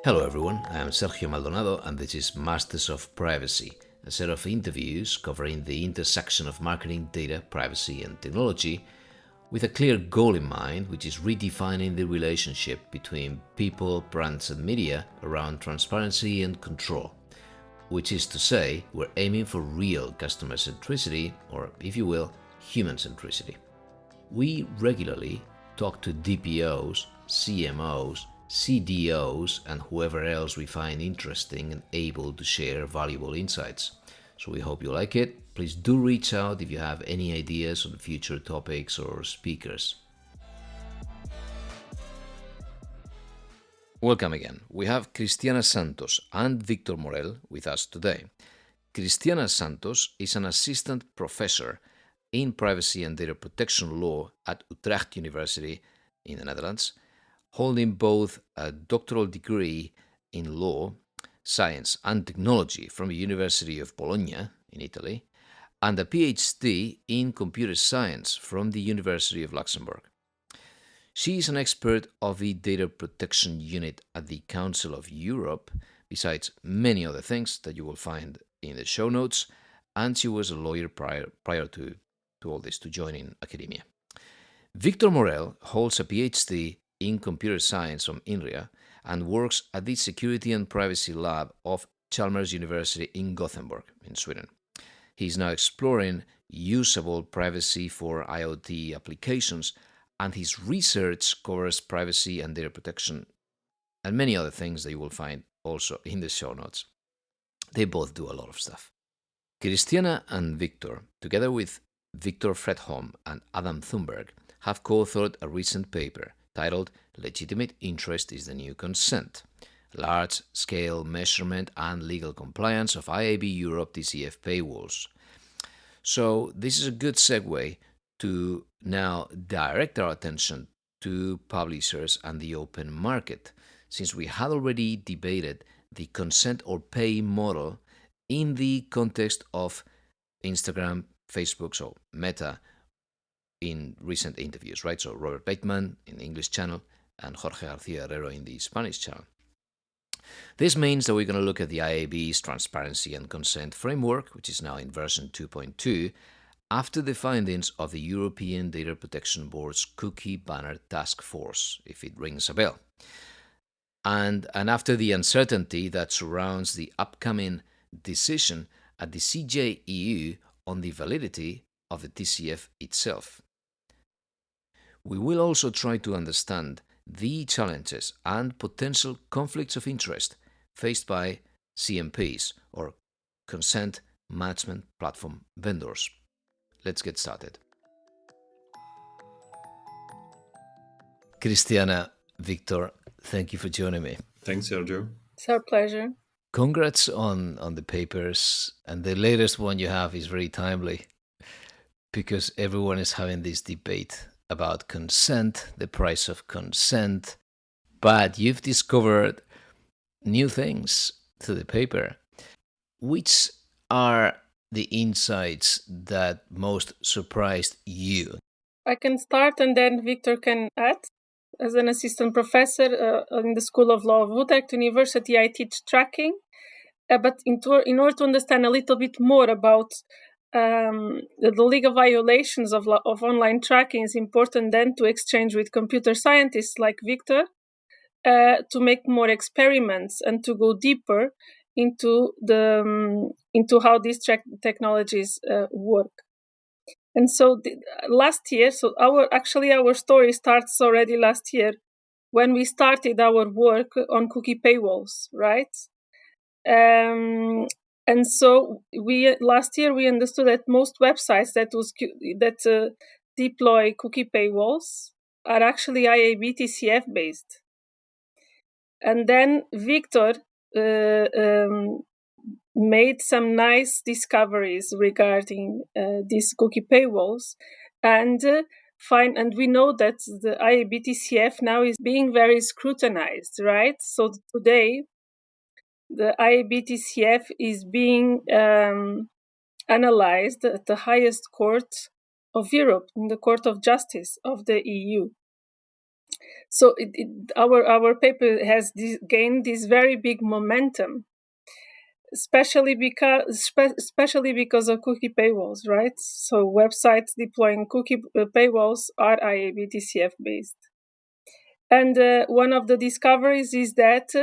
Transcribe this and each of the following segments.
Hello everyone, I am Sergio Maldonado and this is Masters of Privacy, a set of interviews covering the intersection of marketing, data, privacy and technology with a clear goal in mind, which is redefining the relationship between people, brands and media around transparency and control. Which is to say, we're aiming for real customer centricity, or if you will, human centricity. We regularly talk to DPOs, CMOs, CDOs, and whoever else we find interesting and able to share valuable insights. So we hope you like it. Please do reach out if you have any ideas on future topics or speakers. Welcome again. We have Cristiana Santos and Victor Morel with us today. Cristiana Santos is an assistant professor in privacy and data protection law at Utrecht University in the Netherlands, holding both a doctoral degree in law, science and technology from the University of Bologna in Italy, and a PhD in computer science from the University of Luxembourg. She is an expert of the data protection unit at the Council of Europe, besides many other things that you will find in the show notes, and she was a lawyer prior to all this, to joining academia. Victor Morel holds a PhD in computer science from INRIA and works at the Security and Privacy Lab of Chalmers University in Gothenburg, in Sweden. He is now exploring usable privacy for IoT applications, and his research covers privacy and data protection and many other things that you will find also in the show notes. They both do a lot of stuff. Cristiana and Victor, together with Victor Fredholm and Adam Thunberg, have co-authored a recent paper titled Legitimate Interest is the New Consent, Large-Scale Measurement and Legal Compliance of IAB Europe TCF Paywalls. So this is a good segue to now direct our attention to publishers and the open market, since we had already debated the consent or pay model in the context of Instagram, Facebook, so Meta, in recent interviews, right? So Robert Bateman in the English channel and Jorge Garcia Herrero in the Spanish channel. This means that we're going to look at the IAB's transparency and consent framework, which is now in version 2.2, after the findings of the European Data Protection Board's Cookie Banner Task Force, if it rings a bell. And after the uncertainty that surrounds the upcoming decision at the CJEU on the validity of the TCF itself. We will also try to understand the challenges and potential conflicts of interest faced by CMPs, or Consent Management Platform vendors. Let's get started. Cristiana, Victor, thank you for joining me. Thanks, Sergio. It's our pleasure. Congrats on the papers, and the latest one you have is very timely because everyone is having this debate about consent, the price of consent, but you've discovered new things through the paper. Which are the insights that most surprised you? I can start and then Victor can add. As an assistant professor in the School of Law of Utrecht University, I teach tracking. But in order to understand a little bit more about the legal violations of online tracking, it's important then to exchange with computer scientists like Victor to make more experiments and to go deeper into how these technologies work. And so last year, our story starts already last year when we started our work on cookie paywalls, right? And so last year we understood that most websites that deploy cookie paywalls are actually IAB TCF-based. And then Victor made some nice discoveries regarding these cookie paywalls, and we know that the IAB TCF now is being very scrutinized, right? So today, the IAB TCF is being analyzed at the highest court of Europe, in the Court of Justice of the EU. So our paper has gained this very big momentum, especially because of cookie paywalls, right? So websites deploying cookie paywalls are IAB TCF based. And one of the discoveries is that,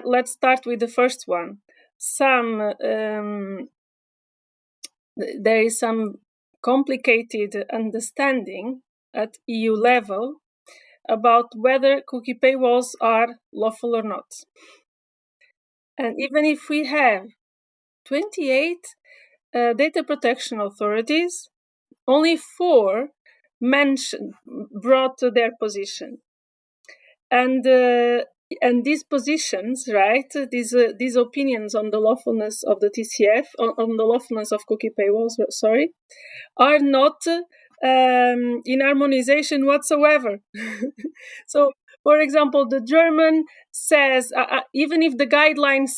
let's start with the first one. There is some complicated understanding at EU level about whether cookie paywalls are lawful or not. And even if we have 28 data protection authorities, only 4 brought to their position. And these positions, right, these opinions on the lawfulness of the TCF, on the lawfulness of cookie paywalls, are not in harmonization whatsoever. So, for example, the German says, even if the guidelines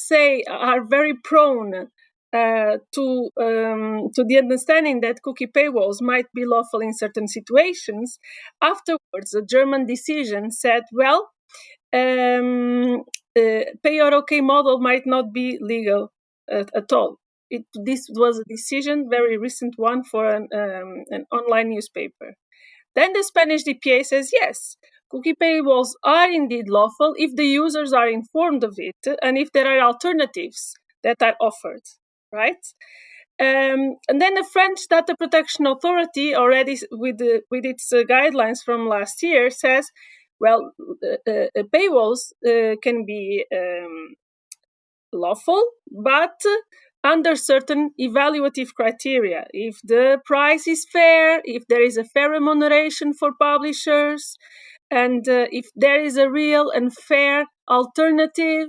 are very prone to the understanding that cookie paywalls might be lawful in certain situations, afterwards the German decision said, well, pay or okay model might not be legal at all. This was a decision, very recent one, for an online newspaper. Then the Spanish DPA says, yes, cookie paywalls are indeed lawful if the users are informed of it and if there are alternatives that are offered, right? And then the French Data Protection Authority, already with its guidelines from last year, says, well, paywalls can be lawful, but under certain evaluative criteria. If the price is fair, if there is a fair remuneration for publishers, and if there is a real and fair alternative.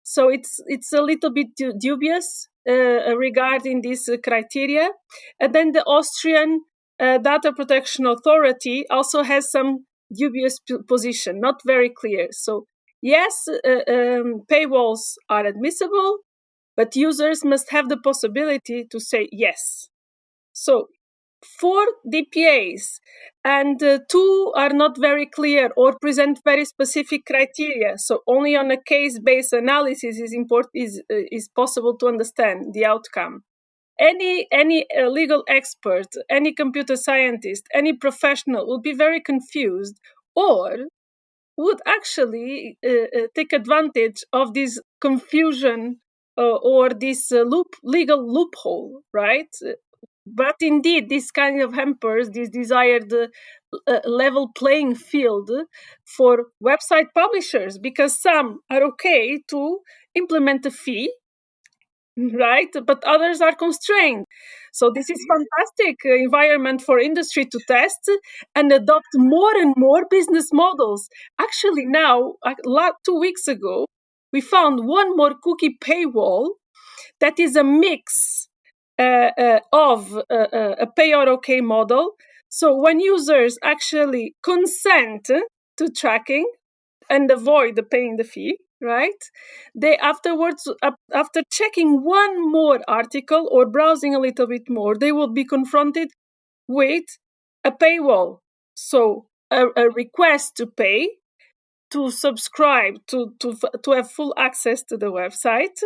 So it's a little bit dubious regarding these criteria. And then the Austrian Data Protection Authority also has some dubious position, not very clear. So yes, paywalls are admissible, but users must have the possibility to say yes. So 4 DPAs and 2 are not very clear or present very specific criteria. So only on a case-based analysis is possible to understand the outcome. Any legal expert, any computer scientist, any professional would be very confused, or would actually take advantage of this confusion or this legal loophole, right? But indeed, this kind of hampers this desired level playing field for website publishers, because some are okay to implement a fee, right? But others are constrained. So this is fantastic environment for industry to test and adopt more and more business models. Actually, now, 2 weeks ago, we found one more cookie paywall that is a mix of a pay or okay model. So when users actually consent to tracking and avoid paying the fee, right? They afterwards, after checking one more article or browsing a little bit more, they will be confronted with a paywall. So a request to pay, to subscribe, to have full access to the website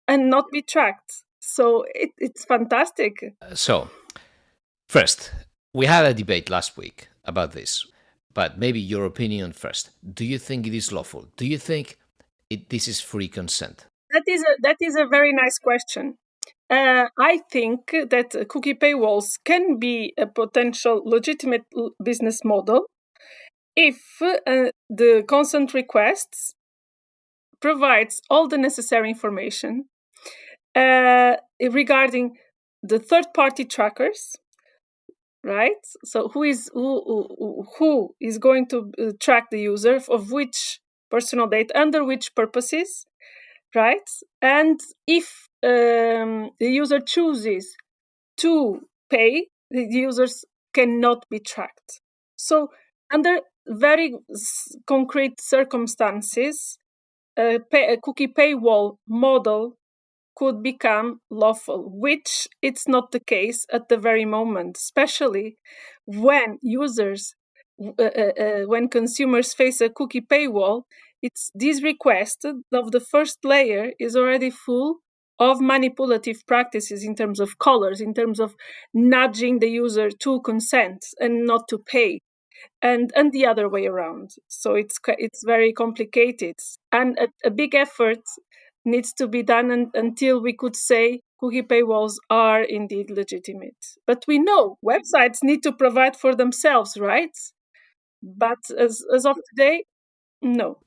and not be tracked. So it's fantastic. So, first, we had a debate last week about this, but maybe your opinion first. Do you think it is lawful? Do you think this is free consent? That is a very nice question. I think that cookie paywalls can be a potential legitimate business model if the consent requests provides all the necessary information regarding the third-party trackers, right? So who is going to track the user, of which personal data, under which purposes, right? And if the user chooses to pay, the users cannot be tracked. So under very concrete circumstances, a cookie paywall model could become lawful, which it's not the case at the very moment, especially when when consumers face a cookie paywall, it's this request of the first layer is already full of manipulative practices in terms of colors, in terms of nudging the user to consent and not to pay, and the other way around. So it's very complicated, and a big effort needs to be done until we could say cookie paywalls are indeed legitimate. But we know websites need to provide for themselves, right? But as of today, no.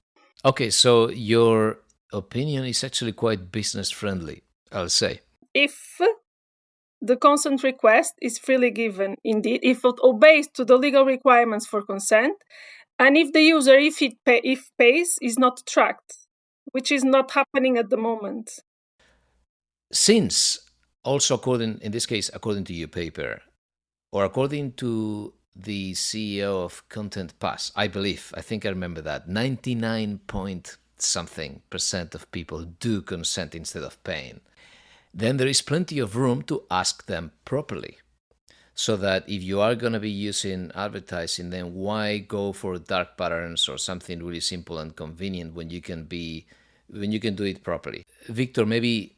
Okay, so your opinion is actually quite business friendly, I'll say. If the consent request is freely given, indeed, if it obeys to the legal requirements for consent, and if the user, if pays, is not tracked, which is not happening at the moment. Since also according, in this case, according to your paper, or according to the CEO of Content Pass, I believe, I think I remember that 99 point something percent of people do consent instead of paying, then there is plenty of room to ask them properly. So that if you are going to be using advertising, then why go for dark patterns or something really simple and convenient when you can do it properly? Victor, maybe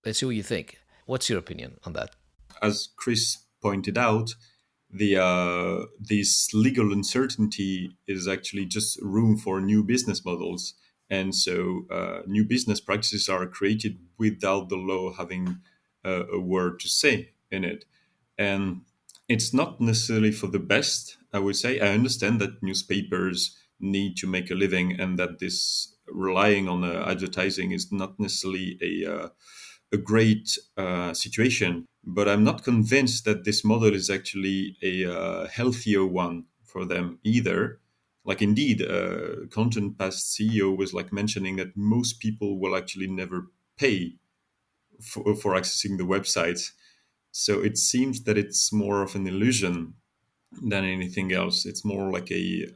let's see what you think. What's your opinion on that? As Chris pointed out, this legal uncertainty is actually just room for new business models, and so new business practices are created without the law having a word to say in it, and it's not necessarily for the best. I would say I understand that newspapers need to make a living, and that this relying on advertising is not necessarily a great situation. But I'm not convinced that this model is actually a healthier one for them either. Like indeed, Content Past CEO was like mentioning that most people will actually never pay for accessing the website. So it seems that it's more of an illusion than anything else. It's more like a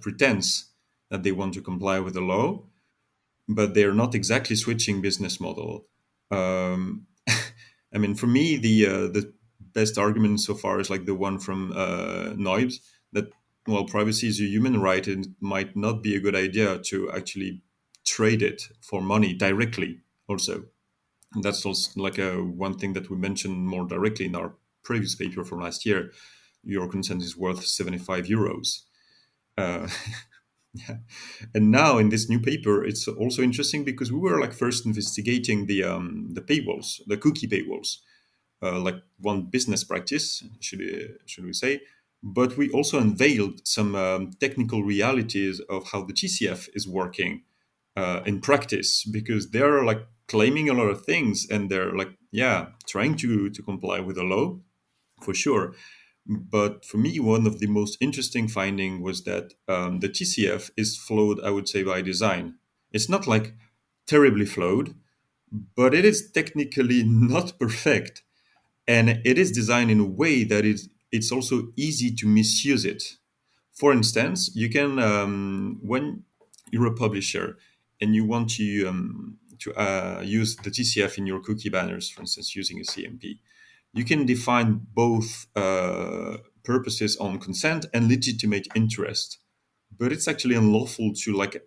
pretense that they want to comply with the law, but they're not exactly switching business model. Um, I mean, for me, the best argument so far is like the one from Noibs, that well, privacy is a human right, and it might not be a good idea to actually trade it for money directly. Also, and that's also like a one thing that we mentioned more directly in our previous paper from last year. Your consent is worth 75 euros. Uh, Yeah. And now in this new paper, it's also interesting because we were like first investigating the paywalls, the cookie paywalls, like one business practice, should we say? But we also unveiled some technical realities of how the TCF is working in practice, because they're like claiming a lot of things, and they're like trying to comply with the law for sure. But for me, one of the most interesting finding was that the TCF is flawed, I would say, by design. It's not like terribly flawed, but it is technically not perfect, and it is designed in a way that it's also easy to misuse it. For instance, you can when you're a publisher and you want to use the TCF in your cookie banners, for instance, using a CMP, you can define both purposes on consent and legitimate interest. But it's actually unlawful to like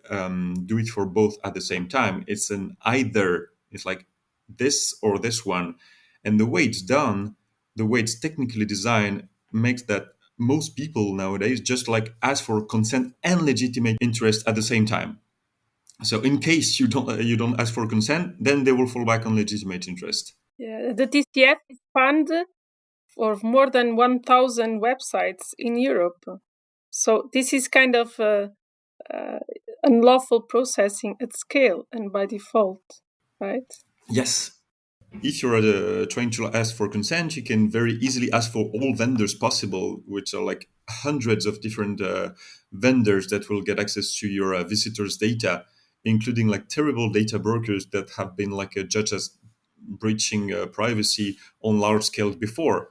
do it for both at the same time. It's an either. It's like this or this one, and the way it's done, the way it's technically designed, makes that most people nowadays just like ask for consent and legitimate interest at the same time. So in case you don't ask for consent, then they will fall back on legitimate interest. Yeah, the TCF is spanned for more than 1,000 websites in Europe. So this is kind of unlawful processing at scale and by default, right? Yes. If you're trying to ask for consent, you can very easily ask for all vendors possible, which are like hundreds of different vendors that will get access to your visitors' data, including like terrible data brokers that have been like judged as breaching privacy on large scale before.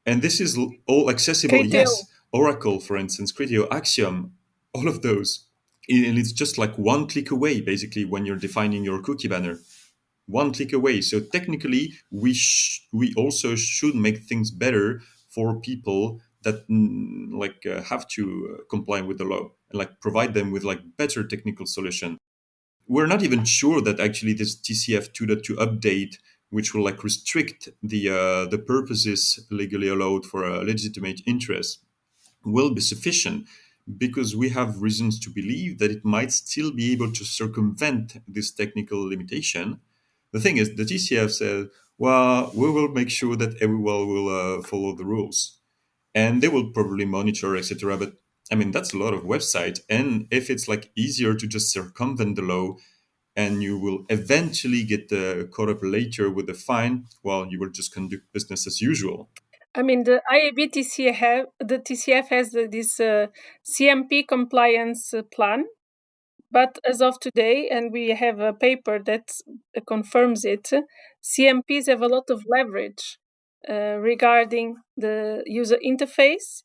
And this is all accessible. Criteo. Yes, Oracle, for instance, Criteo, Axiom, all of those. And it's just like one click away, basically, when you're defining your cookie banner. One click away. So technically, we also should make things better for people that have to comply with the law, and like provide them with like better technical solution. We're not even sure that actually this TCF 2.2 update, which will like restrict the purposes legally allowed for a legitimate interest, will be sufficient, because we have reasons to believe that it might still be able to circumvent this technical limitation. The thing is, the TCF said, well, we will make sure that everyone will follow the rules, and they will probably monitor, etc. But I mean, that's a lot of website. And if it's like easier to just circumvent the law, and you will eventually get caught up later with a fine, well, you will just conduct business as usual. I mean, the TCF has this CMP compliance plan, but as of today, and we have a paper that confirms it, CMPs have a lot of leverage regarding the user interface,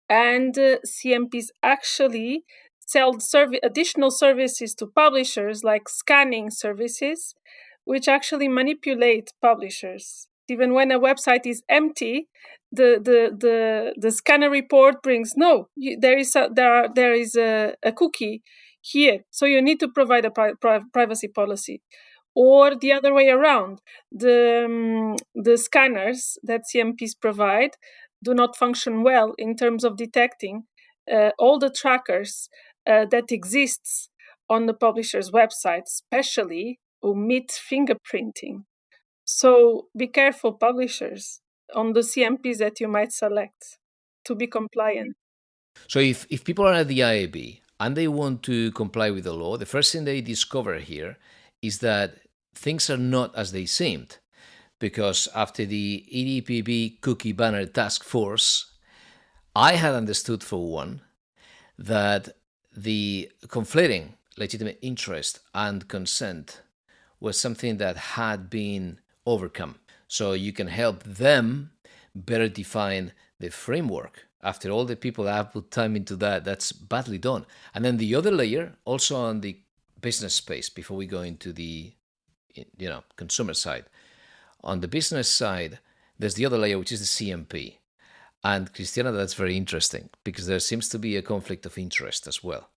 and CMPs actually sell additional services to publishers, like scanning services, which actually manipulate publishers. Even when a website is empty, the scanner report brings there is a cookie here, so you need to provide a privacy policy. Or the other way around, the scanners that CMPs provide do not function well in terms of detecting all the trackers that exists on the publisher's website, especially omit fingerprinting. So be careful, publishers, on the CMPs that you might select to be compliant. So if people are at the IAB and they want to comply with the law, the first thing they discover here is that things are not as they seemed. Because after the EDPB cookie banner task force, I had understood for one that the conflating legitimate interest and consent was something that had been overcome. So you can help them better define the framework. After all the people that have put time into that, that's badly done. And then the other layer, also on the business space, before we go into the consumer side. On the business side, there's the other layer, which is the CMP. And Christiana, that's very interesting because there seems to be a conflict of interest as well.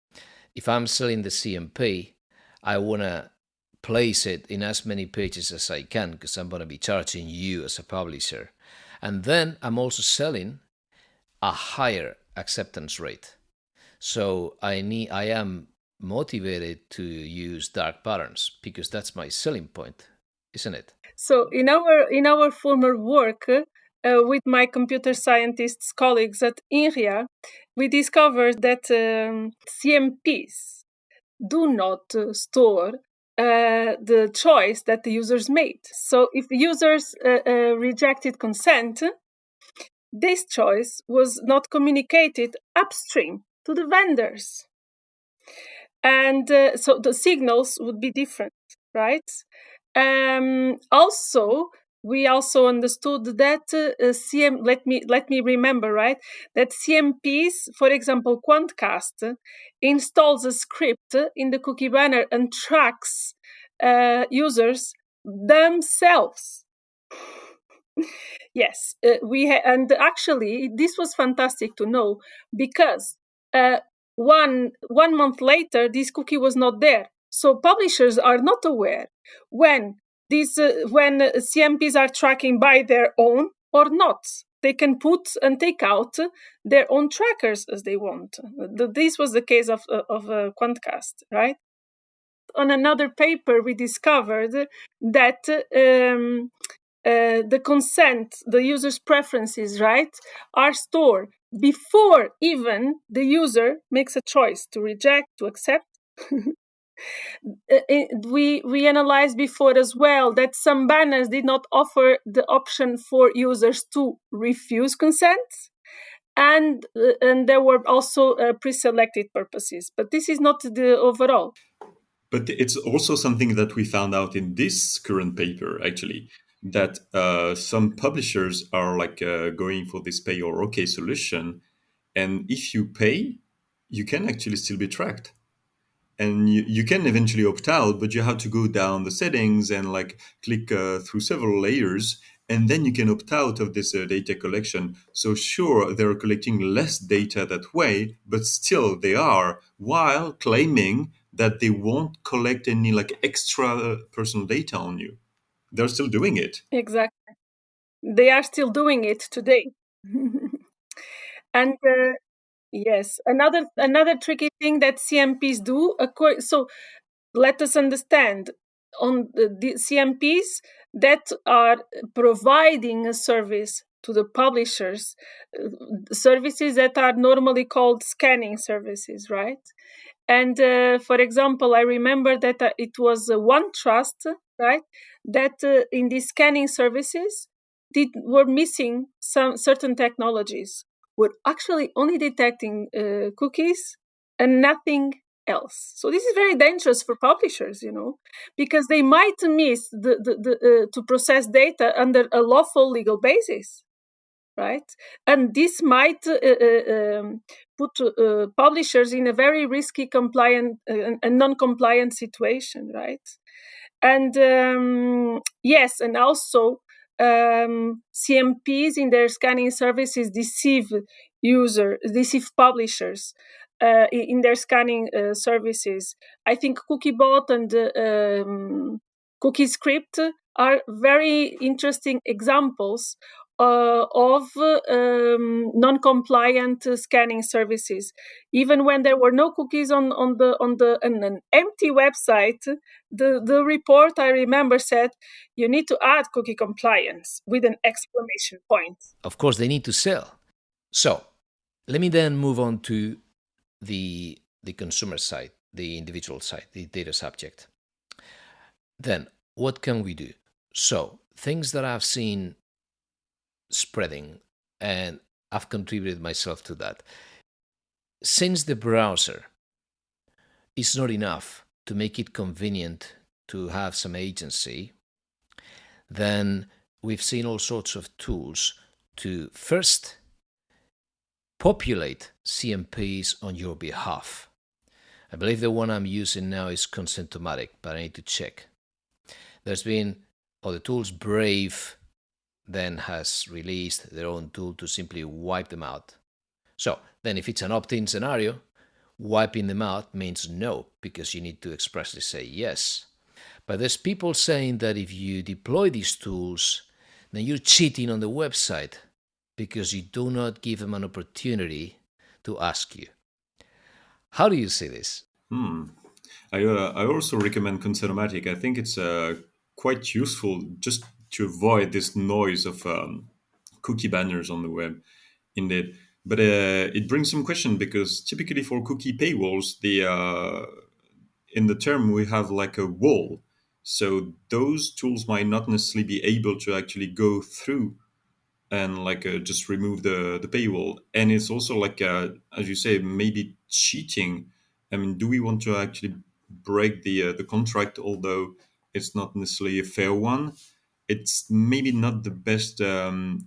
If I'm selling the CMP, I want to place it in as many pages as I can because I'm going to be charging you as a publisher. And then I'm also selling a higher acceptance rate. So I am motivated to use dark patterns because that's my selling point, isn't it? So in our former work with my computer scientists colleagues at INRIA, we discovered that CMPs do not store the choice that the users made. So if users rejected consent, this choice was not communicated upstream to the vendors. And so the signals would be different, right? Also, we also understood that let me remember, right, that CMPs, for example, Quantcast, installs a script in the cookie banner and tracks users themselves. Yes, and actually this was fantastic to know because 1 month later this cookie was not there. So publishers are not aware when CMPs are tracking by their own or not. They can put and take out their own trackers as they want. This was the case of Quantcast, right? On another paper, we discovered that the consent, the user's preferences, right, are stored before even the user makes a choice to reject, to accept. We analyzed before as well that some banners did not offer the option for users to refuse consent, and there were also pre-selected purposes. But this is not the overall. But it's also something that we found out in this current paper, actually, that some publishers are like going for this pay or okay solution. And if you pay, you can actually still be tracked. And you can eventually opt out, but you have to go down the settings and like click through several layers. and then you can opt out of this data collection. So sure, they're collecting less data that way, but still they are, while claiming that they won't collect any like extra personal data on you. They're still doing it. Exactly. They are still doing it today. And yes, another tricky thing that CMPs do. So let us understand, on the CMPs that are providing a service to the publishers, services that are normally called scanning services, right? And for example, I remember that it was One Trust, right? That in these scanning services were missing some certain technologies. Were actually only detecting cookies and nothing else. So this is very dangerous for publishers, because they might miss the to process data under a lawful legal basis, right? And this might put publishers in a very risky compliant and non-compliant situation, right? And yes, and also CMPs in their scanning services deceive publishers in their scanning services. I think CookieBot and CookieScript are very interesting examples of non-compliant scanning services. Even when there were no cookies on an empty website, the report, I remember, said you need to add cookie compliance with an exclamation point. Of course, they need to sell. So let me then move on to the consumer side, the individual side, the data subject. Then what can we do? So things that I've seen spreading, and I've contributed myself to that. Since the browser is not enough to make it convenient to have some agency, then we've seen all sorts of tools to first populate CMPs on your behalf. I believe the one I'm using now is Consentomatic, but I need to check. There's been other tools. Brave then has released their own tool to simply wipe them out. So then if it's an opt-in scenario, wiping them out means no, because you need to expressly say yes. But there's people saying that if you deploy these tools, then you're cheating on the website because you do not give them an opportunity to ask you. How do you see this? I also recommend Consentomatic. I think it's quite useful just to avoid this noise of cookie banners on the web, indeed. But it brings some question, because typically for cookie paywalls, in the term we have like a wall. So those tools might not necessarily be able to actually go through and like just remove the paywall. And it's also like, as you say, maybe cheating. I mean, do we want to actually break the contract, although it's not necessarily a fair one? It's maybe not the best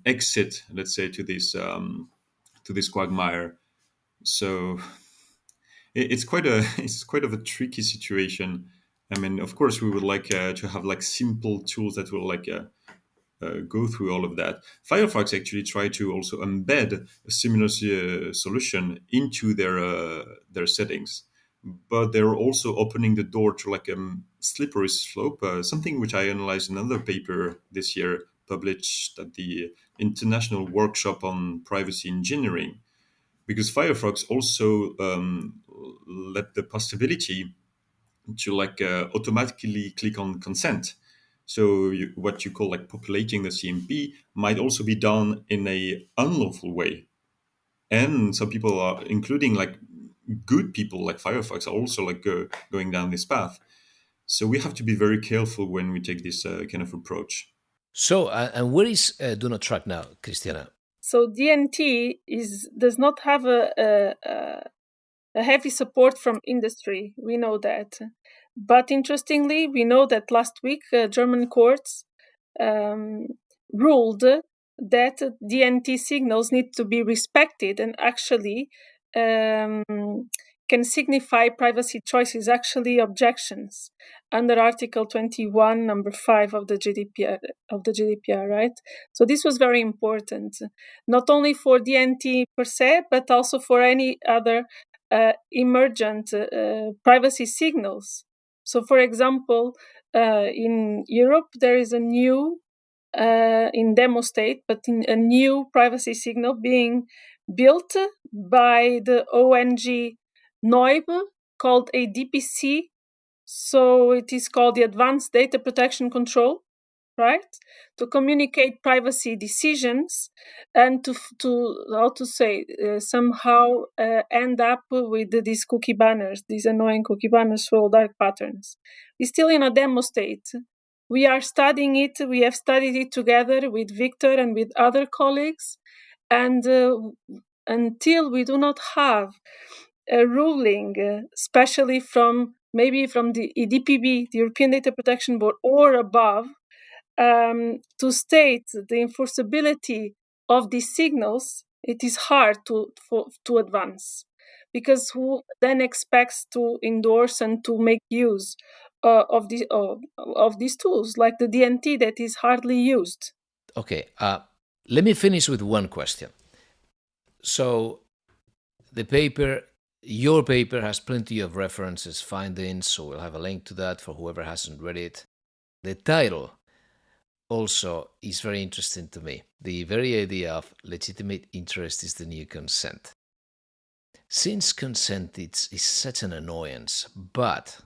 exit, let's say, to this quagmire. So it's quite a it's quite of a tricky situation. I mean, of course, we would like to have like simple tools that will like go through all of that. Firefox actually tried to also embed a similar solution into their settings, but they're also opening the door to like a slippery slope, something which I analyzed in another paper this year, published at the International Workshop on Privacy Engineering, because Firefox also let the possibility to like automatically click on consent. So what you call like populating the CMP might also be done in a unlawful way. And some people are, including like good people like Firefox, are also like going down this path. So we have to be very careful when we take this kind of approach. So, and where is Do Not Track now, Christiana? So DNT does not have a heavy support from industry. We know that. But interestingly, we know that last week German courts ruled that DNT signals need to be respected, and actually can signify privacy choices, actually objections under Article 21, number 5 of the GDPR, right? So this was very important, not only for DNT per se, but also for any other emergent privacy signals. So, for example, in Europe, there is a new, in demo state, but in a new privacy signal being built by the ONG NOIB called a DPC. So it is called the Advanced Data Protection Control, right? To communicate privacy decisions and to how to say, somehow end up with these cookie banners, these annoying cookie banners for dark patterns. It's still in a demo state. We are studying it. We have studied it together with Victor and with other colleagues. And until we do not have a ruling, especially from maybe from the EDPB, the European Data Protection Board, or above, to state the enforceability of these signals, it is hard to advance, because who then expects to endorse and to make use of these tools, like the DNT that is hardly used? Okay, let me finish with one question. So your paper has plenty of references, findings, so we'll have a link to that for whoever hasn't read it. The title also is very interesting to me. The very idea of legitimate interest is the new consent. Since consent is such an annoyance, but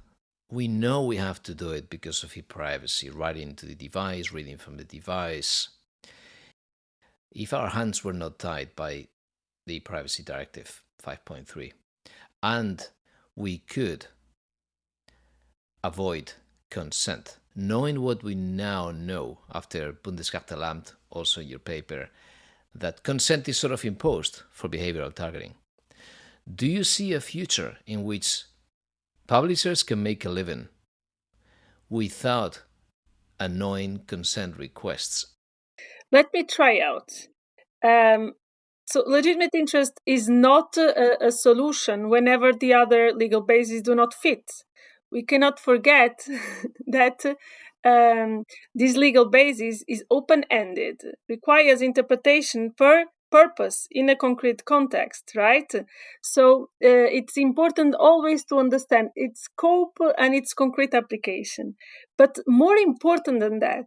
we know we have to do it because of e-privacy, writing to the device, reading from the device. If our hands were not tied by the Privacy Directive 5.3, and we could avoid consent, knowing what we now know after Bundeskartelamt, also your paper, that consent is sort of imposed for behavioral targeting. Do you see a future in which publishers can make a living without annoying consent requests? Let me try out. So legitimate interest is not a solution whenever the other legal bases do not fit. We cannot forget that this legal basis is open-ended, requires interpretation per purpose in a concrete context, right? So it's important always to understand its scope and its concrete application. But more important than that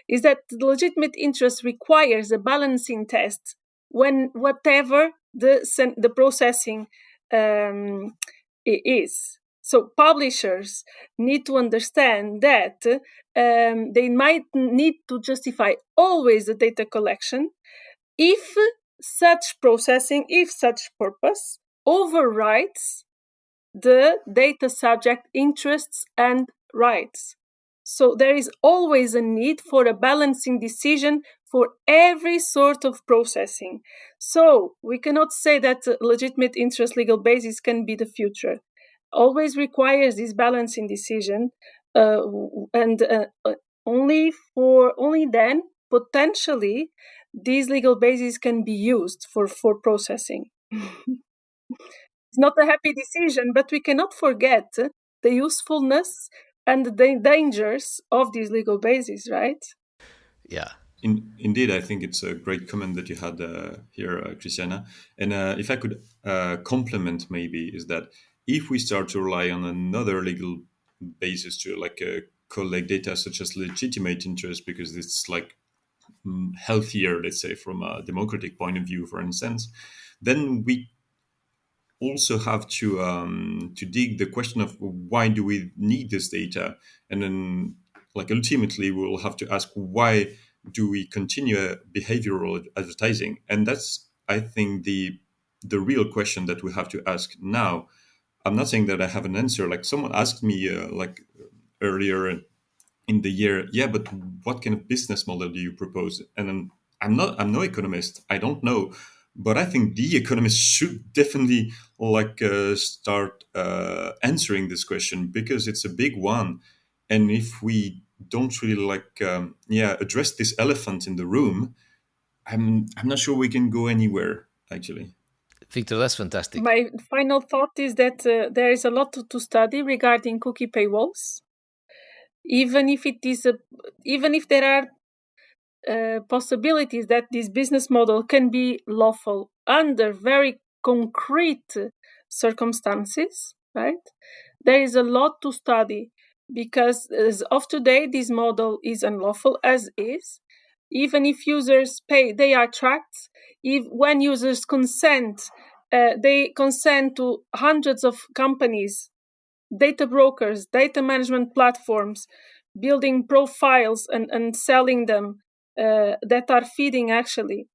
is that the legitimate interest requires a balancing test when whatever the processing is. So publishers need to understand that they might need to justify always the data collection if such processing, if such purpose overrides the data subject interests and rights. So there is always a need for a balancing decision for every sort of processing. So we cannot say that legitimate interest legal basis can be the future. Always requires this balancing decision, and only then potentially these legal bases can be used for processing. It's not a happy decision, but we cannot forget the usefulness and the dangers of these legal bases, right? Yeah. Indeed, I think it's a great comment that you had here, Christiana. And if I could complement, maybe, is that if we start to rely on another legal basis to collect data such as legitimate interest, because it's like healthier, let's say, from a democratic point of view, for instance, then we also have to dig the question of why do we need this data, and then ultimately we will have to ask why do we continue behavioral advertising, and that's, I think, the real question that we have to ask now. I'm not saying that I have an answer. Like someone asked me earlier in the year, yeah, but what kind of business model do you propose? And I'm no economist. I don't know, but I think the economists should definitely start answering this question, because it's a big one. And if we don't really address this elephant in the room, I'm not sure we can go anywhere, actually. Victor, that's fantastic. My final thought is that there is a lot to study regarding cookie paywalls. Even if there are possibilities that this business model can be lawful under very concrete circumstances, right? There is a lot to study because as of today, this model is unlawful as is. Even if users pay, they are tracked. When users consent, they consent to hundreds of companies, data brokers, data management platforms, building profiles and selling them that are feeding actually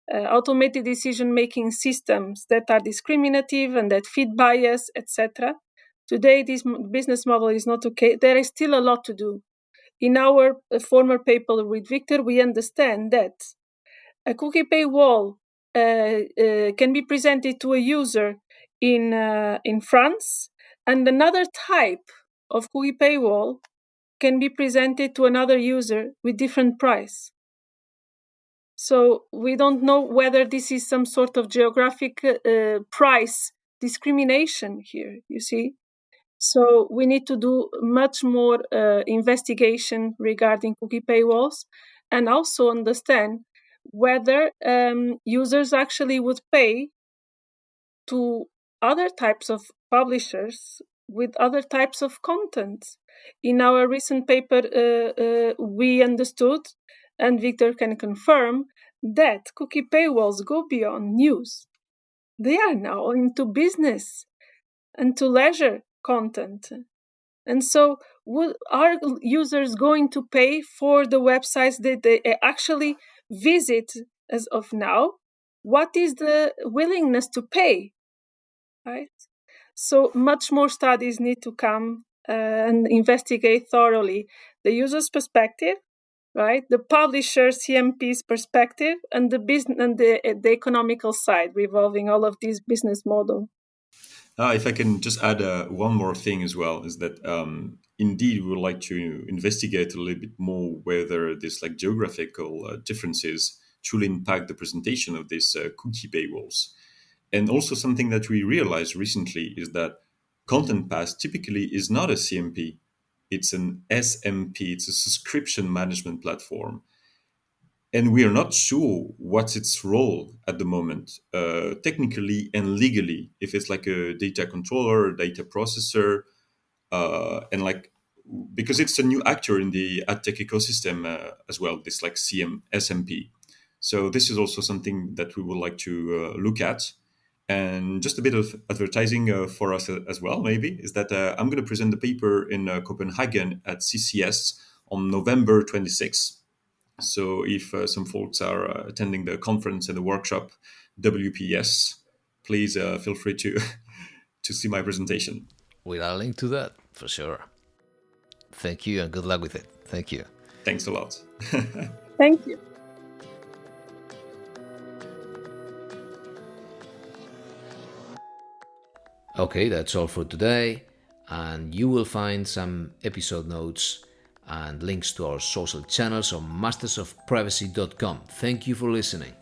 automated decision-making systems that are discriminative and that feed bias, etc. Today, this business model is not okay. There is still a lot to do. In our former paper with Victor, we understand that a cookie paywall can be presented to a user in France, and another type of cookie paywall can be presented to another user with different price. So we don't know whether this is some sort of geographic price discrimination here, you see. So we need to do much more investigation regarding cookie paywalls and also understand whether users actually would pay to other types of publishers with other types of content. In our recent paper, we understood, and Victor can confirm, that cookie paywalls go beyond news. They are now into business and to leisure content. And so, are users going to pay for the websites that they actually visit as of now? What is the willingness to pay? Right? So much more studies need to come and investigate thoroughly the user's perspective, right? The publisher CMP's perspective, and the business and the economical side revolving all of these business model. If I can just add one more thing as well, is that indeed we would like to investigate a little bit more whether this like geographical differences truly impact the presentation of these cookie paywalls. And also something that we realized recently is that Content Pass typically is not a CMP. It's an SMP. It's a subscription management platform. And we are not sure what's its role at the moment, technically and legally, if it's like a data controller, a data processor, and like, because it's a new actor in the ad tech ecosystem as well, this like SMP. So this is also something that we would like to look at. And just a bit of advertising for us as well, maybe, is that I'm going to present the paper in Copenhagen at CCS on November 26th. So if some folks are attending the conference and the workshop WPS, please feel free to to see my presentation. We'll add a link to that for sure. Thank you and good luck with it. Thank you. Thanks a lot. Thank you. Okay, that's all for today. And you will find some episode notes and links to our social channels on mastersofprivacy.com. Thank you for listening.